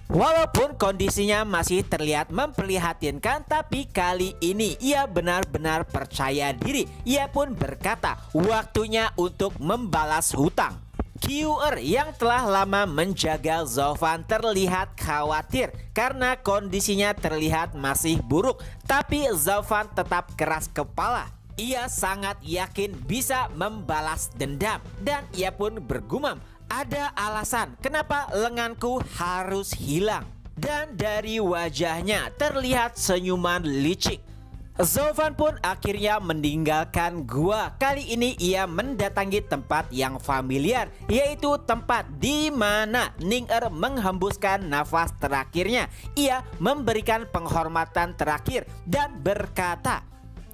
Walaupun kondisinya masih terlihat memprihatinkan, tapi kali ini ia benar-benar percaya diri. Ia pun berkata waktunya untuk membalas hutang. QR yang telah lama menjaga Zofan terlihat khawatir karena kondisinya terlihat masih buruk. Tapi Zofan tetap keras kepala. Ia sangat yakin bisa membalas dendam dan ia pun bergumam, ada alasan kenapa lenganku harus hilang. Dan dari wajahnya terlihat senyuman licik. Zofan pun akhirnya meninggalkan gua. Kali ini ia mendatangi tempat yang familiar, yaitu tempat di mana Ning Er menghembuskan nafas terakhirnya. Ia memberikan penghormatan terakhir dan berkata,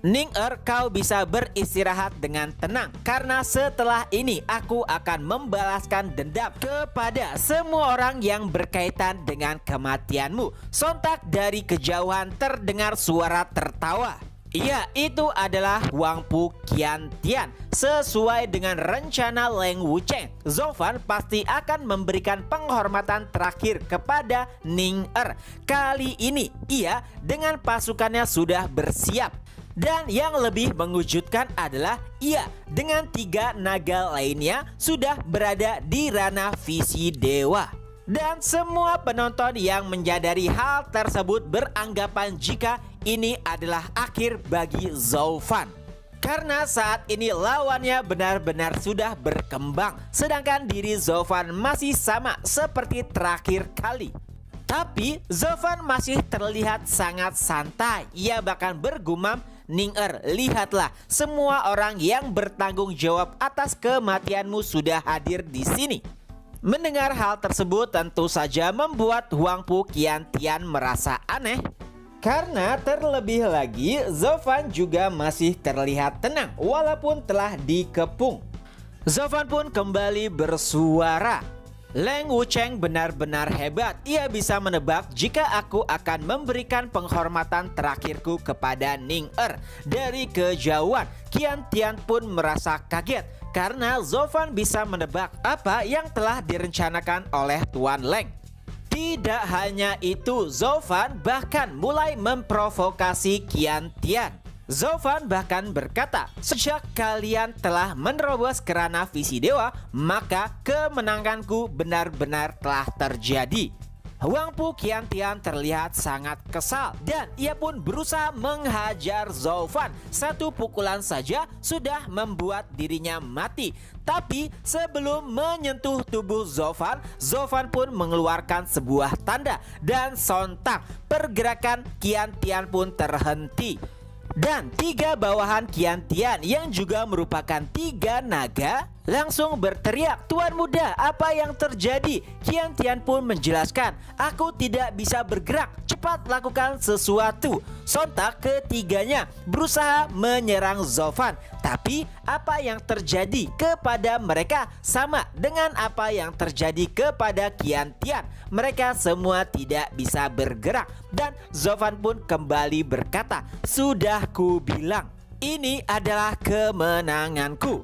Ning Er, kau bisa beristirahat dengan tenang karena setelah ini aku akan membalaskan dendam kepada semua orang yang berkaitan dengan kematianmu. Sontak dari kejauhan terdengar suara tertawa. Iya, itu adalah Huangpu Qiantian. Sesuai dengan rencana Leng Wucheng, Zofan pasti akan memberikan penghormatan terakhir kepada Ning Er. Kali ini ia dengan pasukannya sudah bersiap. Dan yang lebih mengejutkan adalah ia dengan 3 naga lainnya sudah berada di ranah visi dewa. Dan semua penonton yang menyadari hal tersebut beranggapan jika ini adalah akhir bagi Zofan. Karena saat ini lawannya benar-benar sudah berkembang, sedangkan diri Zofan masih sama seperti terakhir kali. Tapi Zofan masih terlihat sangat santai. Ia bahkan bergumam, Ning Er, lihatlah, semua orang yang bertanggung jawab atas kematianmu sudah hadir di sini. Mendengar hal tersebut tentu saja membuat Huangpu Qiantian merasa aneh. Karena terlebih lagi Zovan juga masih terlihat tenang walaupun telah dikepung. Zovan pun kembali bersuara. Leng Wucheng benar-benar hebat. Ia bisa menebak jika aku akan memberikan penghormatan terakhirku kepada Ning Er dari kejauhan. Qian Tian pun merasa kaget karena Zovan bisa menebak apa yang telah direncanakan oleh Tuan Leng. Tidak hanya itu, Zovan bahkan mulai memprovokasi Qian Tian. Zovan bahkan berkata, sejak kalian telah menerobos kerana visi dewa, maka kemenanganku benar-benar telah terjadi. Huang Pu Qian Tian terlihat sangat kesal dan ia pun berusaha menghajar Zovan. Satu pukulan saja sudah membuat dirinya mati. Tapi sebelum menyentuh tubuh Zovan, Zovan pun mengeluarkan sebuah tanda dan sontak pergerakan Qian Tian pun terhenti. Dan 3 bawahan Qian Tian yang juga merupakan 3 naga langsung berteriak, "Tuan muda, apa yang terjadi?" Qian Tian pun menjelaskan, "Aku tidak bisa bergerak, cepat lakukan sesuatu." Sontak ketiganya berusaha menyerang Zovan. Tapi apa yang terjadi kepada mereka sama dengan apa yang terjadi kepada Qian Tian. Mereka semua tidak bisa bergerak. Dan Zovan pun kembali berkata, "Sudah ku bilang, ini adalah kemenanganku."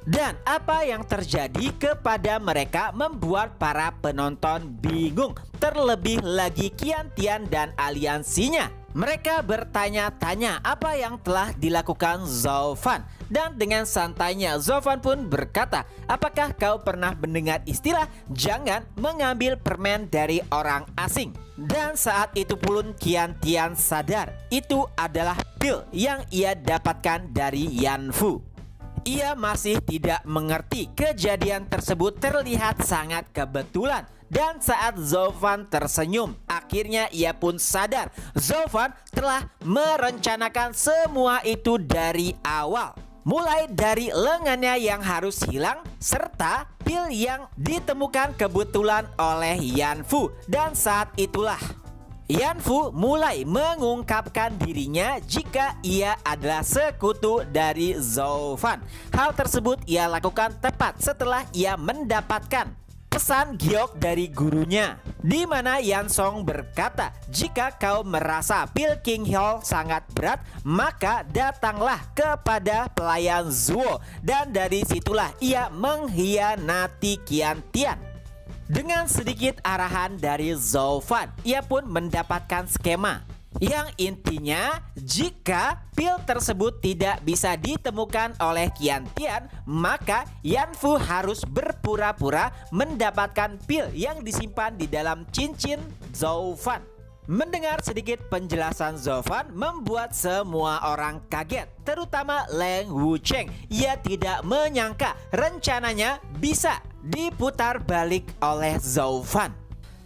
Dan apa yang terjadi kepada mereka membuat para penonton bingung. Terlebih lagi Qian Tian dan aliansinya. Mereka bertanya-tanya apa yang telah dilakukan Zovan. Dan dengan santainya Zovan pun berkata, "Apakah kau pernah mendengar istilah jangan mengambil permen dari orang asing?" Dan saat itu pun Qian Tian sadar itu adalah pil yang ia dapatkan dari Yan Fu. Ia masih tidak mengerti kejadian tersebut terlihat sangat kebetulan. Dan saat Zovan tersenyum, akhirnya ia pun sadar Zovan telah merencanakan semua itu dari awal. Mulai dari lengannya yang harus hilang, serta pil yang ditemukan kebetulan oleh Yan Fu. Dan saat itulah Yan Fu mulai mengungkapkan dirinya jika ia adalah sekutu dari Zovan. Hal tersebut ia lakukan tepat setelah ia mendapatkan pesan giok dari gurunya, di mana Yan Song berkata, "Jika kau merasa pil King Hill sangat berat, maka datanglah kepada pelayan Zuo." Dan dari situlah ia mengkhianati Qian Tian. Dengan sedikit arahan dari Zovan, ia pun mendapatkan skema yang intinya jika pil tersebut tidak bisa ditemukan oleh Qian Tian, maka Yan Fu harus berpura-pura mendapatkan pil yang disimpan di dalam cincin Zovan. Mendengar sedikit penjelasan Zovan membuat semua orang kaget, terutama Leng Wucheng. Ia tidak menyangka rencananya bisa diputar balik oleh Zovan.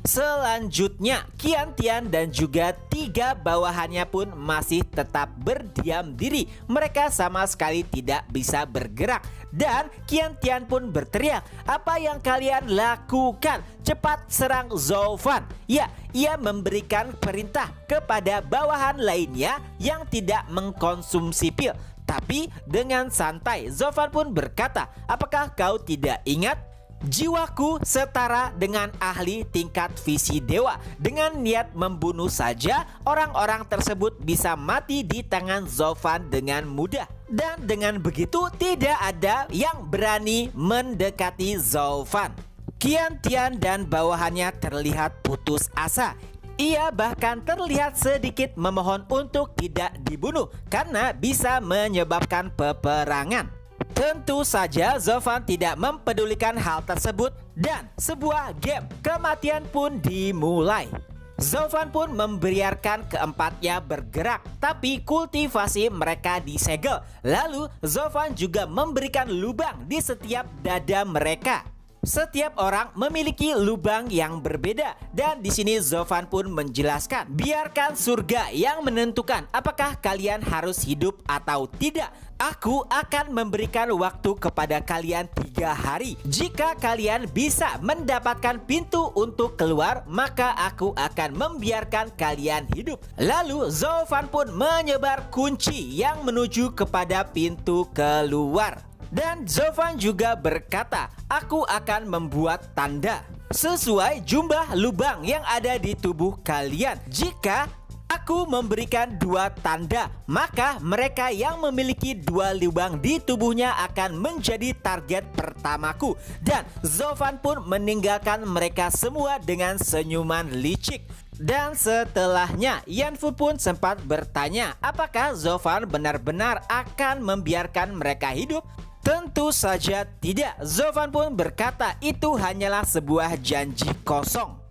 Selanjutnya Qian Tian dan juga 3 bawahannya pun masih tetap berdiam diri. Mereka sama sekali tidak bisa bergerak. Dan Qian Tian pun berteriak, "Apa yang kalian lakukan? Cepat serang Zovan." Ya, ia memberikan perintah kepada bawahan lainnya yang tidak mengkonsumsi pil. Tapi dengan santai Zovan pun berkata, "Apakah kau tidak ingat? Jiwaku setara dengan ahli tingkat visi dewa. Dengan niat membunuh saja, orang-orang tersebut bisa mati di tangan Zovan dengan mudah. Dan dengan begitu tidak ada yang berani mendekati Zovan." Qian Tian dan bawahannya terlihat putus asa. Ia bahkan terlihat sedikit memohon untuk tidak dibunuh karena bisa menyebabkan peperangan. Tentu saja Zovan tidak mempedulikan hal tersebut dan sebuah game kematian pun dimulai. Zovan pun membiarkan keempatnya bergerak, tapi kultivasi mereka disegel. Lalu Zovan juga memberikan lubang di setiap dada mereka. Setiap orang memiliki lubang yang berbeda dan di sini Zovan pun menjelaskan, biarkan surga yang menentukan apakah kalian harus hidup atau tidak. Aku akan memberikan waktu kepada kalian 3 hari. Jika kalian bisa mendapatkan pintu untuk keluar, maka aku akan membiarkan kalian hidup. Lalu Zovan pun menyebar kunci yang menuju kepada pintu keluar. Dan Zovan juga berkata, aku akan membuat tanda sesuai jumlah lubang yang ada di tubuh kalian. Jika aku memberikan 2 tanda, maka mereka yang memiliki 2 lubang di tubuhnya akan menjadi target pertamaku. Dan Zovan pun meninggalkan mereka semua dengan senyuman licik. Dan setelahnya, Yanfu pun sempat bertanya, apakah Zovan benar-benar akan membiarkan mereka hidup? Tentu saja tidak. Zovan pun berkata itu hanyalah sebuah janji kosong.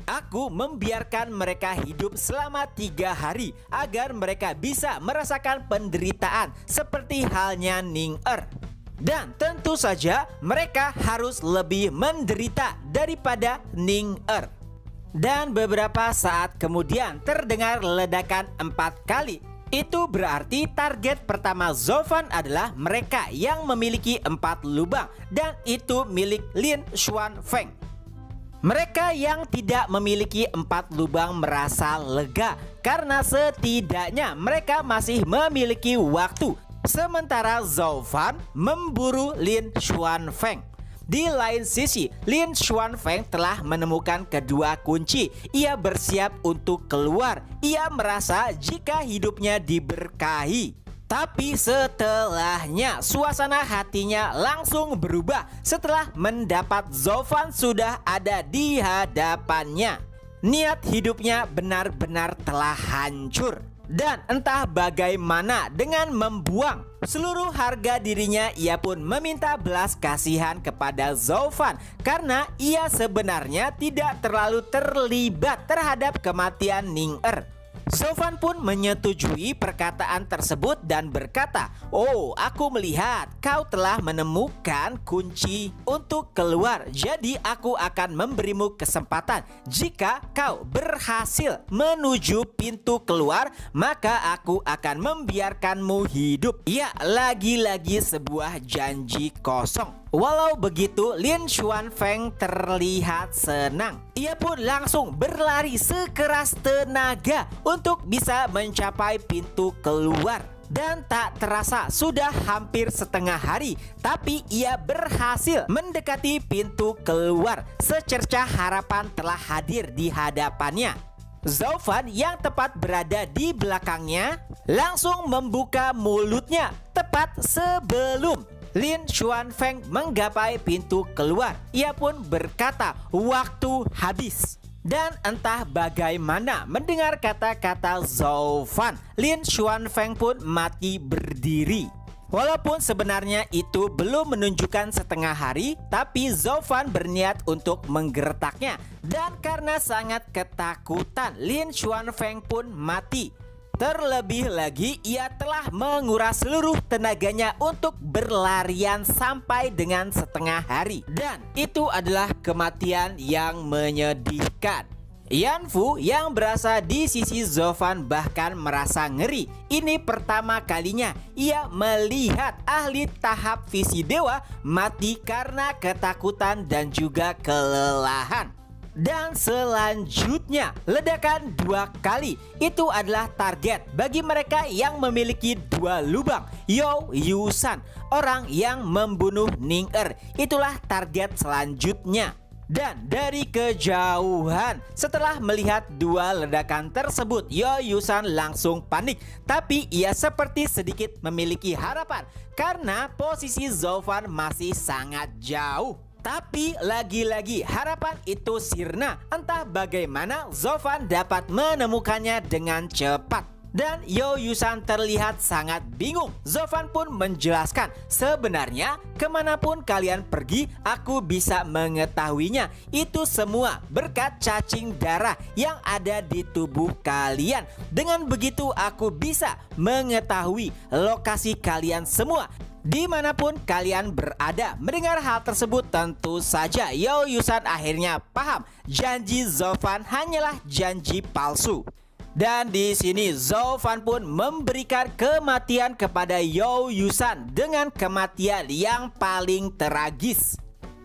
Aku membiarkan mereka hidup selama 3 hari agar mereka bisa merasakan penderitaan seperti halnya Ning-er. Dan tentu saja mereka harus lebih menderita daripada Ning-er. Dan beberapa saat kemudian terdengar ledakan 4 kali. Itu berarti target pertama Zovan adalah mereka yang memiliki 4 lubang dan itu milik Lin Xuanfeng. Mereka yang tidak memiliki 4 lubang merasa lega karena setidaknya mereka masih memiliki waktu. Sementara Zovan memburu Lin Xuanfeng. Di lain sisi, Lin Xuanfeng telah menemukan kedua kunci. Ia bersiap untuk keluar. Ia merasa jika hidupnya diberkahi. Tapi setelahnya, suasana hatinya langsung berubah setelah mendapat Zovan sudah ada di hadapannya. Niat hidupnya benar-benar telah hancur. Dan entah bagaimana dengan membuang seluruh harga dirinya, ia pun meminta belas kasihan kepada Zovan karena ia sebenarnya tidak terlalu terlibat terhadap kematian Ning-er. Zovan pun menyetujui perkataan tersebut dan berkata, oh, aku melihat kau telah menemukan kunci untuk keluar. Jadi aku akan memberimu kesempatan. Jika kau berhasil menuju pintu keluar, maka aku akan membiarkanmu hidup. Ya, lagi-lagi sebuah janji kosong. Walau begitu, Lin Xuanfeng terlihat senang. Ia pun langsung berlari sekeras tenaga untuk bisa mencapai pintu keluar. Dan tak terasa sudah hampir setengah hari, tapi ia berhasil mendekati pintu keluar. Secercah harapan telah hadir di hadapannya. Zovan yang tepat berada di belakangnya langsung membuka mulutnya tepat sebelum Lin Xuanfeng menggapai pintu keluar. Ia pun berkata, waktu habis. Dan entah bagaimana mendengar kata-kata Zovan, Lin Xuanfeng pun mati berdiri. Walaupun sebenarnya itu belum menunjukkan setengah hari, tapi Zovan berniat untuk menggertaknya. Dan karena sangat ketakutan, Lin Xuanfeng pun mati. Terlebih lagi, ia telah menguras seluruh tenaganya untuk berlarian sampai dengan setengah hari. Dan itu adalah kematian yang menyedihkan. Yanfu yang berasa di sisi Zovan bahkan merasa ngeri. Ini pertama kalinya ia melihat ahli tahap visi dewa mati karena ketakutan dan juga kelelahan. Dan selanjutnya, ledakan 2 kali. Itu adalah target bagi mereka yang memiliki 2 lubang. Yo Yusan, orang yang membunuh Ning-er, itulah target selanjutnya. Dan dari kejauhan, setelah melihat 2 ledakan tersebut, Yo Yusan langsung panik. Tapi ia seperti sedikit memiliki harapan karena posisi Zovan masih sangat jauh. Tapi lagi-lagi harapan itu sirna. Entah bagaimana Zovan dapat menemukannya dengan cepat. Dan Youyusan terlihat sangat bingung. Zofan pun menjelaskan, sebenarnya kemanapun kalian pergi, aku bisa mengetahuinya. Itu semua berkat cacing darah yang ada di tubuh kalian. Dengan begitu aku bisa mengetahui lokasi kalian semua, dimanapun kalian berada. Mendengar hal tersebut, tentu saja Youyusan akhirnya paham janji Zofan hanyalah janji palsu. Dan di sini Zofan pun memberikan kematian kepada Youyusan dengan kematian yang paling tragis.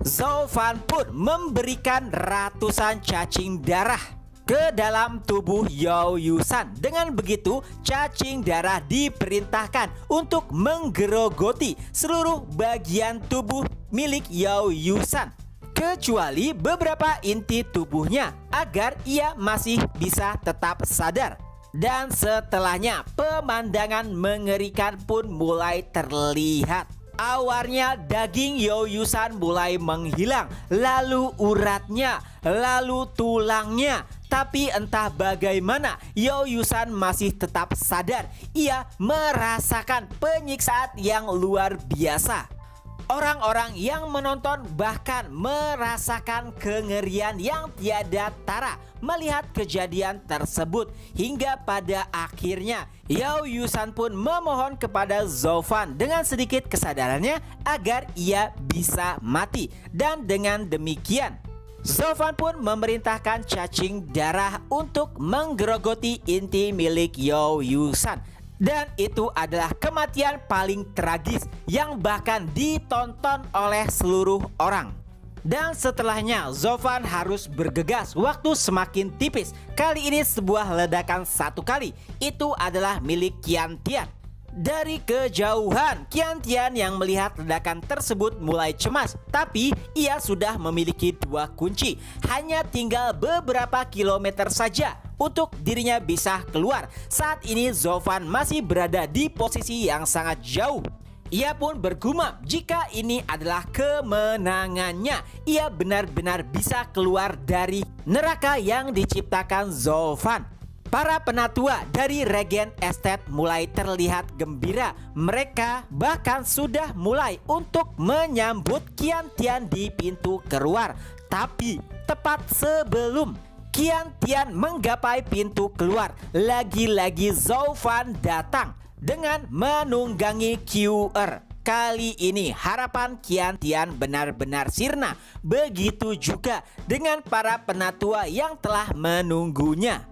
Zofan pun memberikan ratusan cacing darah ke dalam tubuh Youyusan. Dengan begitu, cacing darah diperintahkan untuk menggerogoti seluruh bagian tubuh milik Youyusan, kecuali beberapa inti tubuhnya, agar ia masih bisa tetap sadar. Dan setelahnya, pemandangan mengerikan pun mulai terlihat. Awalnya daging Youyusan mulai menghilang, lalu uratnya, lalu tulangnya. Tapi entah bagaimana, Youyusan masih tetap sadar. Ia merasakan penyiksaan yang luar biasa. Orang-orang yang menonton bahkan merasakan kengerian yang tiada tara melihat kejadian tersebut. Hingga pada akhirnya Youyusan pun memohon kepada Zofan dengan sedikit kesadarannya agar ia bisa mati. Dan dengan demikian Zofan pun memerintahkan cacing darah untuk menggerogoti inti milik Youyusan. Dan itu adalah kematian paling tragis yang bahkan ditonton oleh seluruh orang. Dan setelahnya Zofan harus bergegas, waktu semakin tipis. Kali ini sebuah ledakan satu kali, itu adalah milik Qiantian. Dari kejauhan, Qiantian yang melihat ledakan tersebut mulai cemas. Tapi ia sudah memiliki dua kunci. Hanya tinggal beberapa kilometer saja untuk dirinya bisa keluar. Saat ini Zofan masih berada di posisi yang sangat jauh. Ia pun bergumam jika ini adalah kemenangannya. Ia benar-benar bisa keluar dari neraka yang diciptakan Zofan. Para penatua dari Regen Estate mulai terlihat gembira. Mereka bahkan sudah mulai untuk menyambut Qiantian di pintu keluar. Tapi tepat sebelum Qiantian menggapai pintu keluar, lagi-lagi Zofan datang dengan menunggangi QR. Kali ini harapan Qiantian benar-benar sirna. Begitu juga dengan para penatua yang telah menunggunya.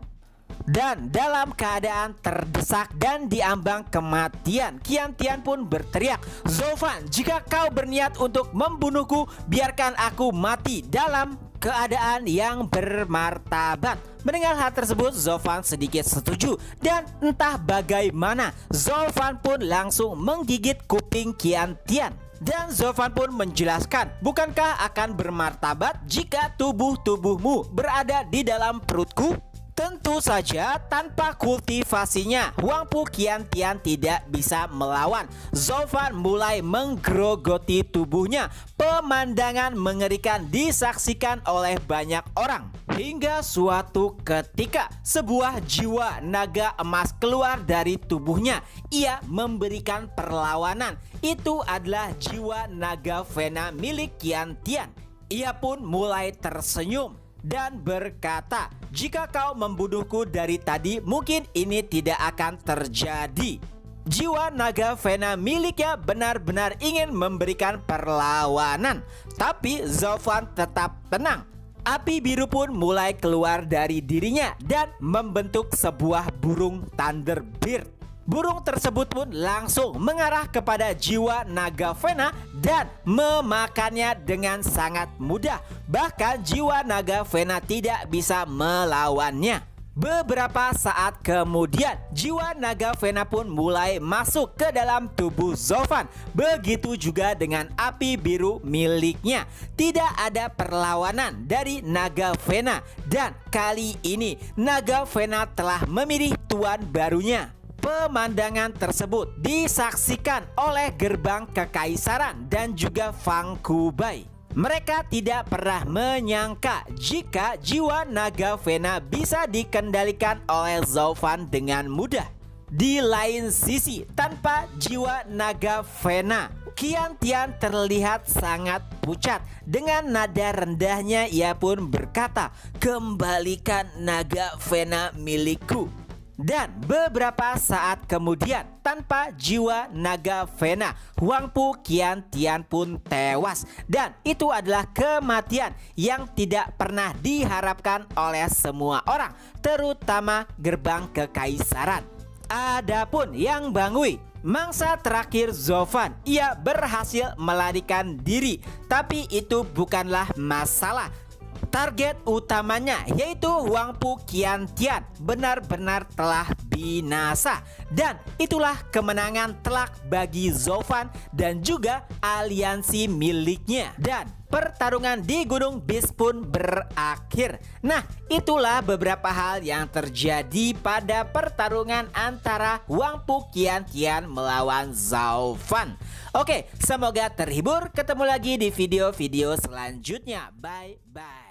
Dan dalam keadaan terdesak dan diambang kematian, Qiantian pun berteriak, "Zofan, jika kau berniat untuk membunuhku, biarkan aku mati dalam keadaan yang bermartabat." Mendengar hal tersebut, Zofan sedikit setuju. Dan entah bagaimana, Zofan pun langsung menggigit kuping Qiantian. Dan Zofan pun menjelaskan, bukankah akan bermartabat jika tubuhmu berada di dalam perutku? Tentu saja tanpa kultivasinya, Huangpu Qiantian tidak bisa melawan. Zofan mulai menggerogoti tubuhnya. Pemandangan mengerikan disaksikan oleh banyak orang. Hingga suatu ketika sebuah jiwa naga emas keluar dari tubuhnya. Ia memberikan perlawanan. Itu adalah jiwa naga Vena milik Qiantian. Ia pun mulai tersenyum dan berkata, "Jika kau membunuhku dari tadi, mungkin ini tidak akan terjadi." Jiwa naga Vena miliknya benar-benar ingin memberikan perlawanan. Tapi Zofan tetap tenang. Api biru pun mulai keluar dari dirinya dan membentuk sebuah burung Thunderbird. Burung tersebut pun langsung mengarah kepada jiwa naga Vena dan memakannya dengan sangat mudah. Bahkan jiwa naga Vena tidak bisa melawannya. Beberapa saat kemudian, jiwa naga Vena pun mulai masuk ke dalam tubuh Zofan. Begitu juga dengan api biru miliknya. Tidak ada perlawanan dari naga Vena. Dan kali ini naga Vena telah memilih tuan barunya. Pemandangan tersebut disaksikan oleh gerbang kekaisaran dan juga Fang Kubai. Mereka tidak pernah menyangka jika jiwa naga Vena bisa dikendalikan oleh Zofan dengan mudah. Di lain sisi, tanpa jiwa naga Vena, Qian Tian terlihat sangat pucat. Dengan nada rendahnya ia pun berkata, "Kembalikan naga Vena milikku." Dan beberapa saat kemudian, tanpa jiwa naga Vena, Huang Pu Qian Tian pun tewas. Dan itu adalah kematian yang tidak pernah diharapkan oleh semua orang, terutama gerbang kekaisaran. Adapun Yang Bangui, mangsa terakhir Zoufan, ia berhasil melarikan diri. Tapi itu bukanlah masalah. Target utamanya, yaitu Huang Pu Qian Tian, benar-benar telah binasa. Dan itulah kemenangan telak bagi Zoufan dan juga aliansi miliknya. Dan pertarungan di Gunung Beast pun berakhir. Nah, itulah beberapa hal yang terjadi pada pertarungan antara Huang Pu Qian Tian melawan Zoufan. Oke, semoga terhibur. Ketemu lagi di video-video selanjutnya. Bye-bye.